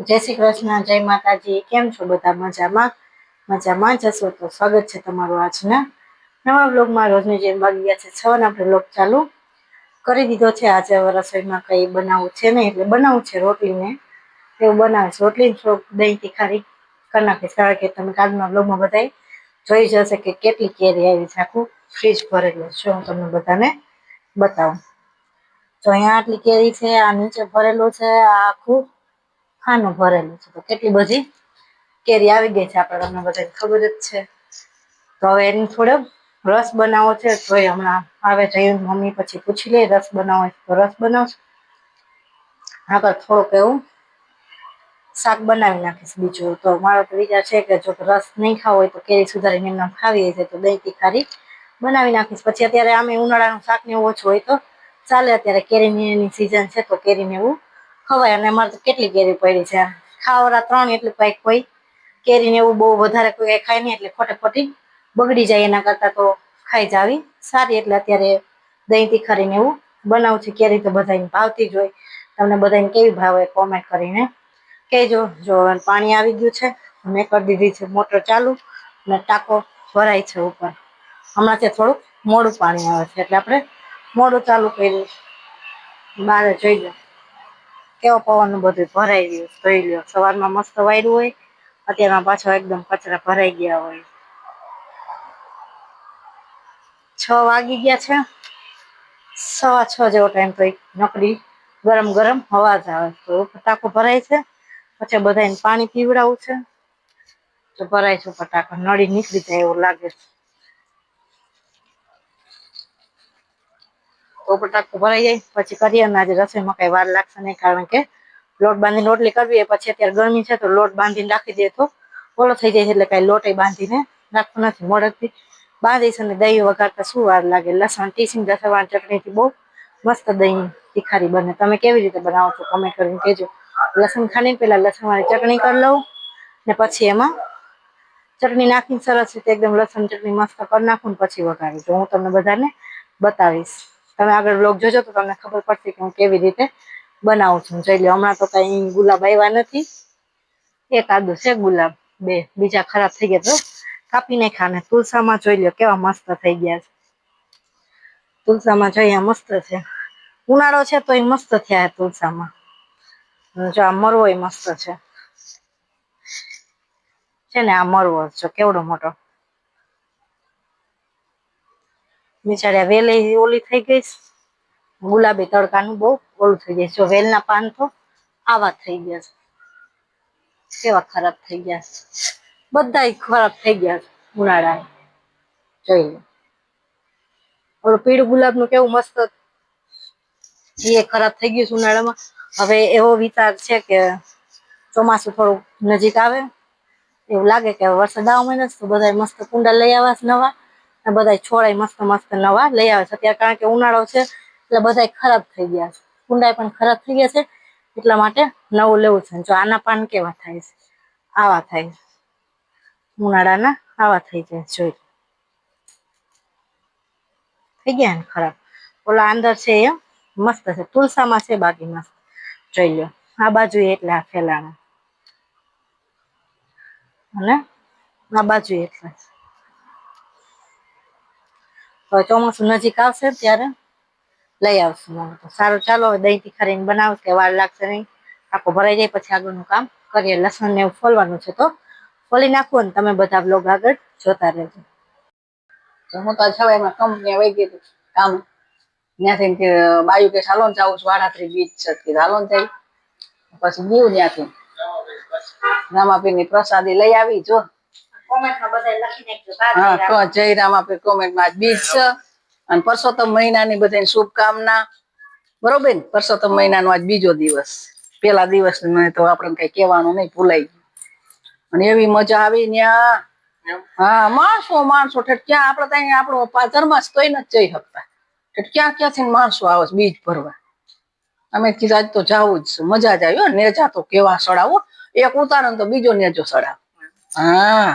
જય શ્રી કૃષ્ણ, જય માતાજી। કેમ છો બધા? મજામાં? મજામાં જ હશો તો સ્વાગત છે તમારું આજના નવા બ્લોગમાં। રોજની જેમ વાગી ગયા છે 6 આપણે બ્લોગ ચાલુ કરી દીધો છે। આજે રસોઈમાં કંઈ બનાવવું છે નહીં, એટલે બનાવવું છે રોટલીને એવું બનાવે છે। રોટલી દહીં તીખારી કરી નાખીશ, કારણ કે તમે કાલના બ્લોગમાં બધા જોઈ જશે કે કેટલી કેરી આવી છે। આખું ફ્રીજ ભરેલું છે, હું તમને બધાને બતાવું। તો અહીંયા આટલી કેરી છે, આ નીચે ભરેલું છે, આ આખું ખાનું ભરેલું છે। તો કેટલી બધી કેરી આવી ગઈ છે આપણે તમને બધાને ખબર જ છે। તો હવે એની થોડો રસ બનાવો છે, તો હમણાં આવે જઈ મમ્મી પછી પૂછી લે રસ બનાવો તો રસ બનાવશું, આગળ થોડુંક એવું શાક બનાવી નાખીશ બીજું। તો મારો તો વિચાર છે કે જો રસ નહીં ખાવો હોય તો કેરી સુધારીને એમને ખાવી છે તો દહીં તીખારી બનાવી નાખીશ। પછી અત્યારે આમે ઉનાળાનું શાક ને એવું ઓછું હોય તો ચાલે, અત્યારે કેરીની એની સિઝન છે તો કેરીને એવું ખવાય। અને અમારે તો કેટલી કેરી પડી છે, ખાવાવાળા 3 એટલે કોઈ કેરીને એવું બહુ વધારે કોઈ ખાય નહીં, એટલે ખોટે ખોટી બગડી જાય, એના કરતાં તો ખાઈ જાવી સારી। એટલે અત્યારે દહીં તીખારીને એવું બનાવું છે। કેરી તો બધાને ભાવતી જ હોય, તમને બધાને કેવી ભાવે કોમેન્ટ કરીને કહેજો। જો પાણી આવી ગયું છે, મેં કરી દીધી છે મોટર ચાલુ અને ટાંકો ભરાય છે ઉપર। હમણાંથી થોડુંક મોડું પાણી આવે છે એટલે આપણે મોડું ચાલુ કર્યું। બારે જોઈ લો કેવો પવનનું બધું ભરાઈ રહ્યું, જોઈ લો। સવારમાં મસ્ત વાયરું હોય, અત્યારમાં પાછો એકદમ કચરા ભરાઈ ગયા હોય। 6 વાગી ગયા છે, 6:15 જેવો ટાઈમ, તો નકરી ગરમ ગરમ હવા જ આવે તો ટાંકો ભરાય છે। પછી બધાને પાણી પીવડાવું છે તો ભરાય છે ટાંકો, નળી નીકળી જાય એવું લાગે છે તો ટાંકો ભરાઈ જાય પછી કરીએ ને। આજે રસોઈમાં કઈ વાર લાગશે નહીં, કારણ કે લોટ બાંધીને રોટલી કરવી પછી અત્યારે ગરમી છે તો લોટ બાંધીને રાખી દે તો ઓલો થઈ જાય છે, એટલે કઈ લોટ બાંધીને રાખતો નથી। મોડેકથી બાંધીશ અને દહીં વઘારતા શું વાર લાગે। લસણ ટીસીને લસણવાળી ચટણીથી બહુ મસ્ત દહીં તીખારી બને। તમે કેવી રીતે બનાવો છો કમેન્ટ કરીને કહેજો। લસણ ખાંડીને પેલા લસણવાળી ચટણી કરી લઉં ને પછી એમાં ચટણી નાખીને સરસ રીતે એકદમ લસણ ચટણી મસ્ત કરી નાખું ને પછી વઘારું, તો હું તમને બધાને બતાવીશ। તમે આગળ બ્લોગ જોજો તો તમને ખબર પડશે કે હું કેવી રીતે બનાવું છું। જોઈ લો હમણાં તો કઈ ગુલાબ આવ્યા નથી, એક આદુ છે ગુલાબ, 2 બીજા ખરાબ થઈ ગયા તો કાપી નાખ્યા। અને તુલસામાં જોઈ લો કેવા મસ્ત થઈ ગયા છે, તુલસામાં જોઈએ મસ્ત છે। ઉનાળો છે તો એ મસ્ત થયા તુલસામાં। જો આ મરવો એ મસ્ત છે ને, આ મરવો જો કેવડો મોટો, બિચારી વેલે ઓલી થઈ ગઈ, ગુલાબી તડકાનું બહુ ઓલું થઈ જાય। જો વેલના પાન તો આવા થઈ ગયા છે, કેવા ખરાબ થઈ ગયા છે, બધા ખરાબ થઈ ગયા છે ઉનાળા। જોઈ લો ઓલું પીળું ગુલાબનું કેવું મસ્ત, એ ખરાબ થઈ ગયું છે ઉનાળામાં। હવે એવો વિચાર છે કે ચોમાસું થોડું નજીક આવે એવું લાગે કે વરસાદ આવવા માંડ્યો તો બધા મસ્ત કુંડા લઈ આવવા નવા, બધા છોડ મસ્ત મસ્ત નવા લઈ આવે છે અત્યારે, કારણ કે ઉનાળો છે એટલે બધા ખરાબ થઈ ગયા છે, કુંડાઈ પણ ખરાબ થઈ ગયા છે, એટલા માટે નવું લેવું છે। જો આના પાન કેવા થાય છે, આવા થાય ઉનાળાના, આવા થઈ જાય, જોઈ થઈ ગયા ને ખરાબ। ઓલા અંદર છે એ મસ્ત છે, તુલસામાં છે બાકી મસ્ત, જોઈ લો આ બાજુ એટલા ફેલાણા અને આ બાજુ એટલા। હવે ચોમાસું નજીક આવશે ત્યારે લઈ આવશું મને તો સારું। ચાલો હવે દહીં તીખારીને બનાવશે, વાર લાગશે નહીં, આખો ભરાઈ જાય પછી આગળનું કામ કરીએ। લસણ ને એવું ફોલવાનું છે તો ફોલી નાખવું ને તમે બધા બ્લોગ આગળ જોતા રહેજો। હું તો છ એમાં કંપની વહી ગઈ કામ, ત્યાંથી બાયુ કે હાલોન જાવું છું, 38 બીજ છે, હાલોન થઈ પછી ગયું ત્યાંથી રામાપીર ની પ્રસાદી લઈ આવી। જો કોમેન્ટમાં બધા લખી નાખજો, હા જય રામાપીર કોમેન્ટમાં બીજ છે અને પરસોત્તમ મહિનાની બધાને શુભકામના, બરોબર ને। પરસોત્તમ મહિનાનો આજ બીજો દિવસ, પેલા દિવસ તો આપણે કઈ કહેવાનું નહીં, ભૂલાઈ ગયું। અને એવી મજા આવી ત્યાં, હા માણસો ક્યાં આપડે ત્યાં આપણો ધર્માસ તોય નથી જઈ શકતા, ક્યાંથી માણસો આવે બીજ ભરવા। અમે કીધું આજ તો જવું જ છે, મજા જ આવી। નેજા તો કેવા સડાવો, એક ઉતારો તો બીજો નેજો સડાવ, હા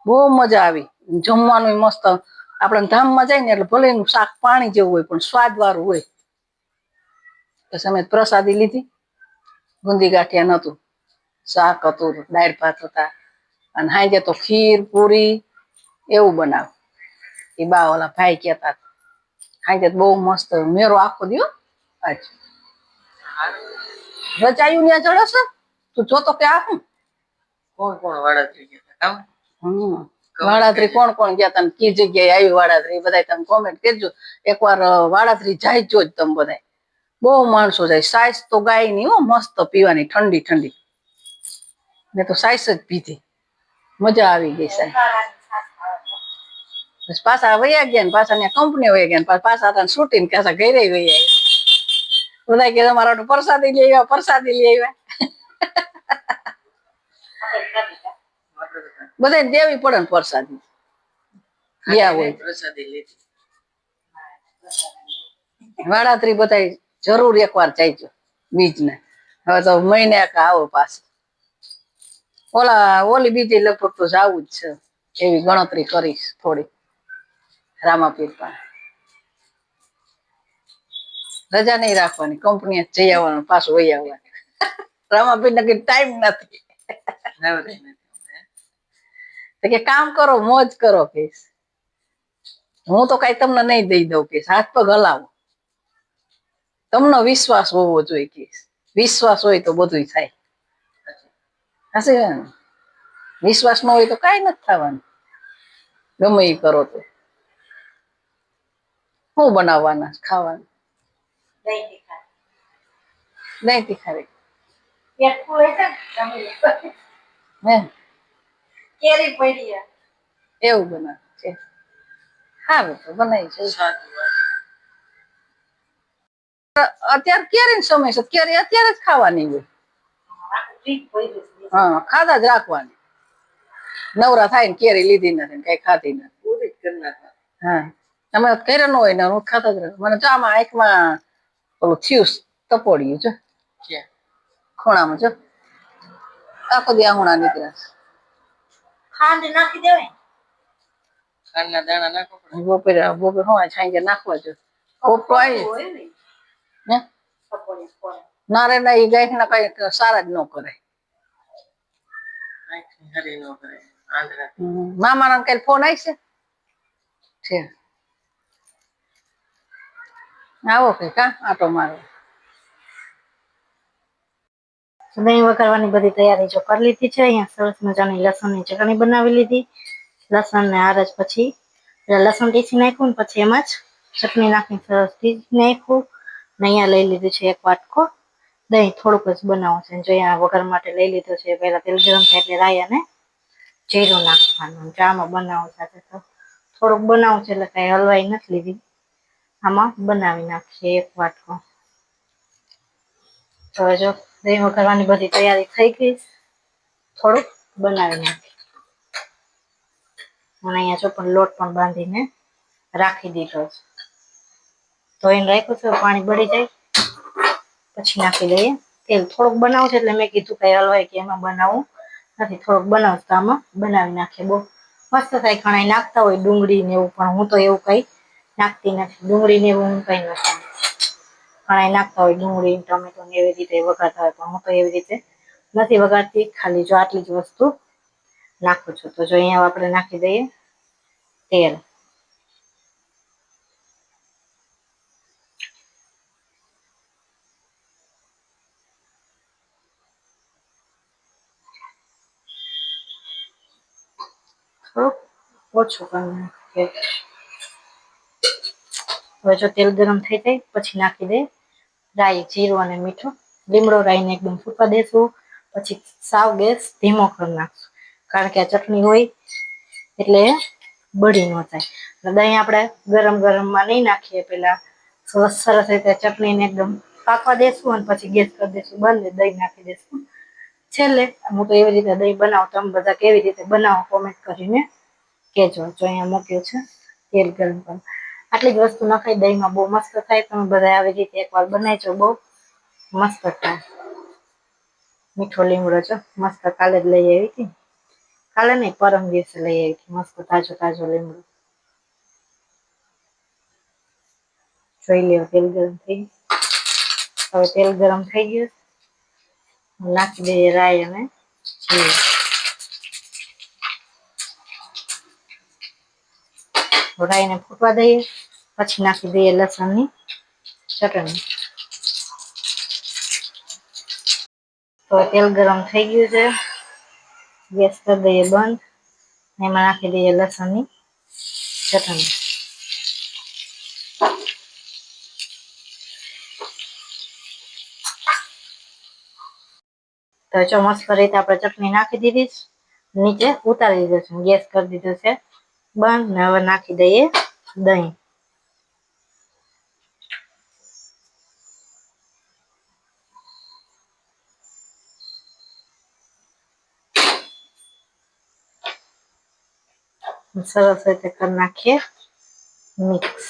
બહુ મજા આવી। જમવાનું મસ્ત, આપણે ધામમાં જાય ને એટલે ભલે એનું શાક પાણી જેવું હોય પણ સ્વાદ વાળું હોય। પછી અમે પ્રસાદી લીધી, બુંદી ગાંઠિયા નતું શાક હતું, દાળ ભાત હતા, અને સાંજે તો ખીર પૂરી એવું બનાવ. એ બા ઓલા ભાઈ કહેતા સાંજે બહુ મસ્ત મેરો આખો દ્યો. આજ રચાયું ત્યાં ચડે છે. તું જોતો કે આ હું કોણ વાળા થઈ ગયા વાડાત્રી કોણ ગયા તા કી જગ્યાએ આવી વાડાત્રી બધા તમે કોમેન્ટ કરજો. એકવાર વાડાત્રી જાય જો જ તમે બધા. બહુ માણસો જાય. સાઈસ તો ગાય ની હો મસ્ત પીવાની ઠંડી ઠંડી. મેં તો સાઈસ જ પીધી. મજા આવી ગઈ સાહેબ. બસ પાછા વયા ગયા ને પાછા ત્યાં કંપની વયા ગયા ને પાછા શૂટિંગ પાછા ઘરે વયા આવ્યા. બધા કે તમારા પ્રસાદી લઈ આવ્યા પ્રસાદી લઈ આવ્યા. બધા દેવી પડે ને પ્રસાદી ગયા હોય. પ્રસાદી લીધી. વાડાત્રી બધા જરૂર એકવાર જાય બીજ ને. હવે તો મહિને આવો પાછું. ઓલી બીજી લગભગ તો જવું જ છે. એવી ગણતરી કરીશ થોડી. રામાપીર પાસે રજા નહીં રાખવાની. કંપની જઈ આવવાનું પાછું વહી આવવાનું. રામાપીર ને કઈ ટાઈમ નથી. કે કામ કરો મોજ કરો કે હું તો કઈ તમને નહીં દઈ દઉં કે હાથ પગ હલાવો. તમને વિશ્વાસ હોવો જોઈએ કે વિશ્વાસ હોય તો બધું થાય. હશે વિશ્વાસ ન હોય તો કઈ નથી થવાનું. ગમે એ કરો તો શું બનાવવાના ખાવાનું નહીં તીખારી કેરી પડી એવું બનાવ છે. સારું તો બનાવી છે. અત્યારે કેરી સમય છે. કેરી અત્યારે જ ખાવાની હોય. હા ખાધા જ રાખવાની. નવરા થાય ને કેરી લીધી નથી કઈ ખાધી નથી. હા અમે ઘરે ન હોય ને હું ખાતા જ મને ચામાં આંખમાં ઓલું થયું તપોડ્યું છે. ખૂણામાં જો આખો દી આંગણા નીકળ્યા. ખાંડ નાખી દેવાય. ખાંડના દાણા નાખો. બપોરે હું સાંજે નાખવા જો પોપટો આવી ના રે ના એ ગાય ના કઈ સારા જ ન કરે. મામા ના કઈ ફોન આવી છે. આવો કે કા આટો મારો. દહીં વઘારવાની બધી તૈયારી જો કરી લીધી છે. અહીંયા સરસ મજાની લસણની ચટણી બનાવી લીધી. લસણ ને આરજ પછી લસણ ટીસી નાખ્યું ને પછી એમાં જ ચટણી નાખીને સરસ ટીસી નાખ્યું. ને અહીંયા લઈ લીધું છે એક વાટકો દહીં. થોડુંક જ બનાવું છે. જો અહીંયા વઘાર માટે લઈ લીધું છે. પહેલા તેલ ગરમ થાય એટલે રાઈ અને જીરું નાખવાનું. ચામાં બનાવું સાથે તો થોડુંક બનાવું છે એટલે કઈ હલવાઈ નથી લીધી. આમાં બનાવી નાખીએ એક વાટકો. તો જો દહીં વઘારવાની બધી તૈયારી થઈ ગઈ. થોડુંક બનાવી નાખી અને અહીંયા જો પણ લોટ પણ બાંધીને રાખી દીધો છે. ધોઈને રાખ્યું છે. પાણી બળી જાય પછી નાખી દઈએ તેલ. થોડુંક બનાવું છે એટલે મેં કીધું કઈ હલવાય કે એમાં બનાવું નથી. થોડુંક બનાવું તો આમાં બનાવી નાખીએ. બહુ મસ્ત થાય. ઘણા નાખતા હોય ડુંગળી ને એવું પણ હું તો એવું કઈ નાખતી નથી. ડુંગળી ને એવું હું કઈ નથી. ઘણા નાખતા હોય ડુંગળી ટમેટો ને એવી રીતે વઘારતા હોય પણ હું તો એવી રીતે નથી વઘારતી. ખાલી જો આટલી જ વસ્તુ નાખું છું. તો જો અહીંયા આપણે નાખી દઈએ તેલ. થોડુંક ઓછું કરી નાખીએ. હવે જો તેલ ગરમ થઈ જાય પછી નાખી દે રાઈ, જીરું અને મીઠું. લીમડો રાઈને એકદમ ફૂટવા દેશું. પછી સાવ ગેસ ધીમો કરી નાખશું. કારણ કે આ ચટણી હોય એટલે બળી ન જાય. દહીં આપણે ગરમ ગરમમાં નહીં નાખીએ. પેલા સરસ રીતે ચટણીને એકદમ પાકવા દેશું અને પછી ગેસ કરી દેશું બંધ. દહીં નાખી દેશું છેલ્લે. હું તો એવી રીતે દહીં બનાવું. તમે બધા કેવી રીતે બનાવો કોમેન્ટ કરીને કેજો. જો અહીંયા મૂક્યું છે તેલ ગરમ કરવા. આટલી જ વસ્તુ નખાઈ દહીંમાં બહુ મસ્ત થાય. તમે બધા આવી રીતે એકવાર બનાવજો. બહુ મસ્ત થાય. મીઠો લીમડો છો મસ્ત કાલે જ લઈ આવી હતી. કાલે નહીં પરમ દિવસે લઈ આવી હતી. મસ્ત તાજો તાજો લીમડો. જોઈ લ્યો તેલ ગરમ થઈ ગયું. હવે તેલ ગરમ થઈ ગયું. નાખી દઈએ રાઈ અને જીરું. રાઈને ફૂટવા દઈએ, પછી નાખી દઈએ લસણની ચટણી. તો તેલ ગરમ થઈ ગયું છે, ગેસ કરી દઈએ બંધ. એમાં નાખી દઈએ લસણની ચટણી. તો જો મસ્ત રીતે આપણે ચટણી નાખી દીધી છે, નીચે ઉતારી દીધો છે, ગેસ કરી દીધો છે બંધ. ને હવે નાખી દઈએ દહીં. સરસ રીતે કરી નાખીએ મિક્સ.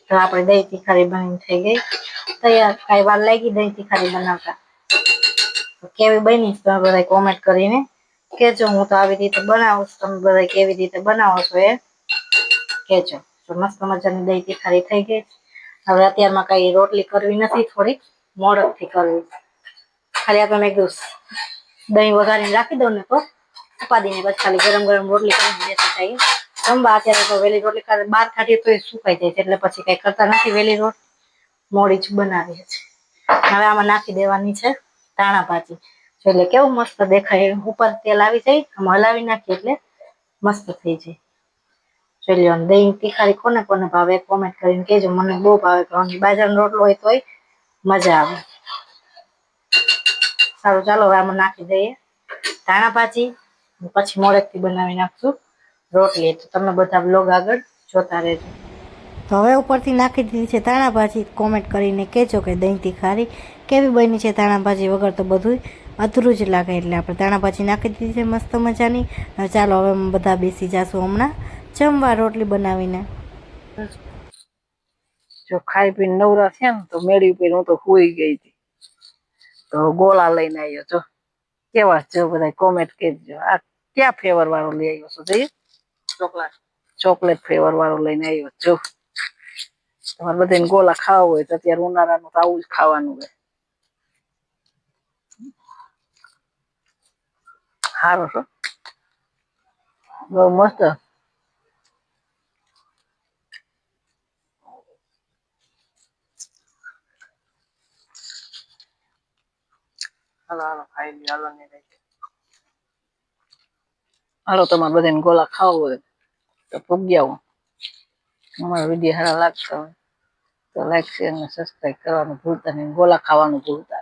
તો આપણે દહીં તીખારી બની થઈ ગઈ તૈયાર. કઈ વાર લાગી દહીં તીખારી બનાવતા? તો કેવી બની તમે બધા કોમેન્ટ કરીને કેજો. હું તો આવી રીતે બનાવું છું, તમે બધા કેવી રીતે બનાવો છો એ કેજો. તો મસ્ત મજાની દહીં તીખારી થઈ ગઈ. હવે અત્યારમાં કઈ રોટલી કરવી નથી, થોડીક મોડકથી કરવી. ખાલી આપણે મેં કીધું દહીં વઘારીને રાખી દઉં ને તો ઉપાદીને પછી ખાલી ગરમ ગરમ રોટલી કરીને બેસી જઈએ જમવા. અત્યારે તો વેલી રોટલી બહાર કાઢીએ તો એ સુકાઈ જાય છે, એટલે પછી કઈ કરતા નથી. વેલી રોટ મોડી જ બનાવીએ છીએ. હવે આમાં નાખી દેવાની છે ધાણા ભાજી. એટલે કેવું મસ્ત દેખાય. ઉપર તેલ આવી જાય, આમાં હલાવી નાખીએ એટલે મસ્ત થઈ જાય. ચલ્યો, દહીં તીખારી કોને કોને ભાવે કોમેન્ટ કરીને કેજો. મને બહુ ભાવે. બાજરાનો રોટલો હોય તોય મજા આવે. સારું, ચાલો હવે આમાં નાખી દઈએ ધાણા ભાજી. પછી મોડેકથી બનાવી નાખશું રોટલી. તો તમે બધા બ્લોગ આગળ જોતા રહેજો. તો હવે ઉપરથી નાખી દીધી છે ધાણા ભાજી. કોમેન્ટ કરીને કહેજો કે દહીં તીખારી કેવી બની છે. ધાણા ભાજી વગર તો બધું અધૂરું જ લાગે. એટલે આપણે ધાણા ભાજી નાખી દીધી છે મસ્ત મજાની. ચાલો હવે બધા બેસી જશું હમણાં જમવા રોટલી બનાવીને. જો ખાઈ પીને નવરા થયા ને તો મેળી ઉપર હું તો સુઈ ગઈ હતી. તો ગોળા લઈને આવ્યો છો. કેવા જો બધા કોમેન્ટ કરજો. આ ક્યાં ફ્લેવર વાળો લઈ આવ્યો છો? જોઈએ ચોકલેટ. ચોકલેટ ફ્લેવર વાળો લઈને આવ્યો જો. તમારે બધાને ગોળા ખાવા હોય તો અત્યારે ઉનાળાનું તો આવું જ ખાવાનું હોય. સારો છો, બહુ મસ્ત. હાલો હાલો ખાઈ લ્યો. હાલો ને હાલો, તમારે બધાને ગોળા ખાવા હોય તો પૂગ્યા આવો. અમારા વિડીયો સારા લાગતા હોય તો લાઈક શેર અને સબસ્ક્રાઈબ કરવાનું ભૂલતા નહીં. ગોળા ખાવાનું ભૂલતા